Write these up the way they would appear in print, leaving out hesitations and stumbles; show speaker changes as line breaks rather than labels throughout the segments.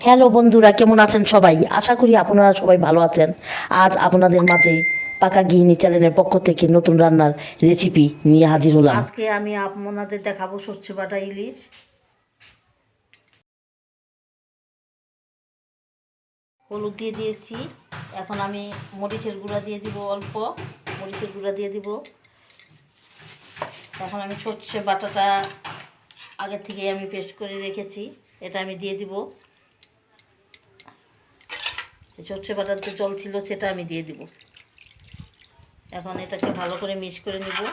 Hello বন্ধুরা, কেমন আছেন সবাই? আশা করি আপনারা সবাই ভালো আছেন। আজ আপনাদের মাঝে পাকা গৃহিণী চ্যানেলের পক্ষ থেকে নতুন রান্নার রেসিপি নিয়ে হাজির হলাম। আজকে আমি আপনাদের দেখাবো সর্ষে বাটা ইলিশ। হলুদ দিয়ে দিয়েছি, এখন আমি মরিচের গুঁড়া দিয়ে দিব, অল্প মরিচের গুঁড়া দিয়ে দিব। এখন আমি সর্ষে বাটাটা আগে থেকে আমি পেস্ট করে রেখেছি, এটা আমি দিয়ে দিব। সর্ষে বাটার যে জল ছিল সেটা আমি দিয়ে দিব। এখন এটাকে ভালো করে মিক্স করে নেব।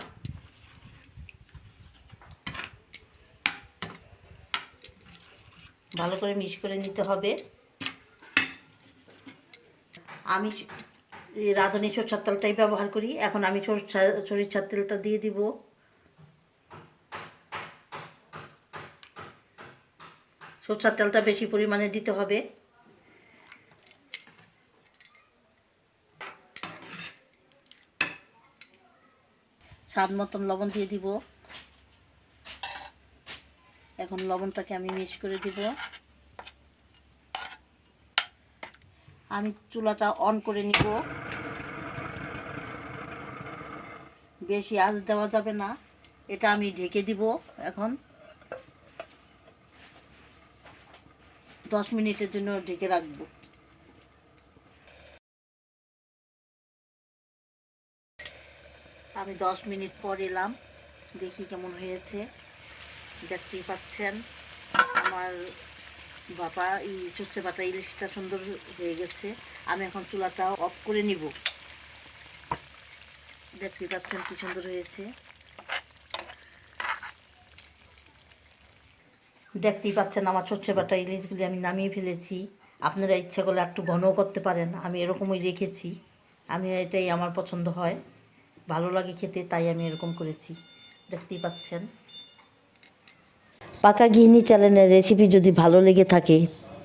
ভালো করে মিক্স করে নিতে হবে। আমি রাঁধুনি সরষের তেলটাই ব্যবহার করি। এখন আমি সরিষার তেলটা দিয়ে দিব। সরষের তেলটা বেশি পরিমাণে দিতে হবে। স্বাদ মতন লবণ দিয়ে দিব। এখন লবণটাকে আমি মিক্স করে দিব। আমি চুলাটা অন করে নিব। বেশি আঁচ দেওয়া যাবে না, এটা আমি ঢেকে দিব। এখন 10 মিনিটের জন্য ঢেকে রাখবো। আমি 10 মিনিট পর এলাম, দেখি কেমন হয়েছে। দেখতেই পাচ্ছেন আমার বাবা এই সর্ষে বাটা ইলিশটা সুন্দর হয়ে গেছে। আমি এখন চুলাটা অফ করে নিব। দেখতেই পাচ্ছেন কি সুন্দর হয়েছে। দেখতেই পাচ্ছেন আমার সর্ষে বাটা ইলিশগুলি আমি নামিয়ে ফেলেছি। আপনারা ইচ্ছা করলে একটু ঘনও করতে পারেন, আমি এরকমই রেখেছি। আমি এটাই আমার পছন্দ হয়, ভালো লাগে খেতে, তাই আমি এরকম করেছি। দেখতেই পাচ্ছেন। পাকা গৃহিণী চ্যানেলের রেসিপি যদি ভালো লেগে থাকে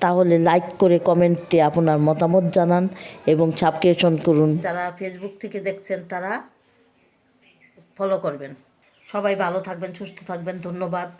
তাহলে লাইক করে কমেন্টে আপনার মতামত জানান এবং সাবস্ক্রিপশন করুন। যারা ফেসবুক থেকে দেখছেন তারা ফলো করবেন। সবাই ভালো থাকবেন, সুস্থ থাকবেন। ধন্যবাদ।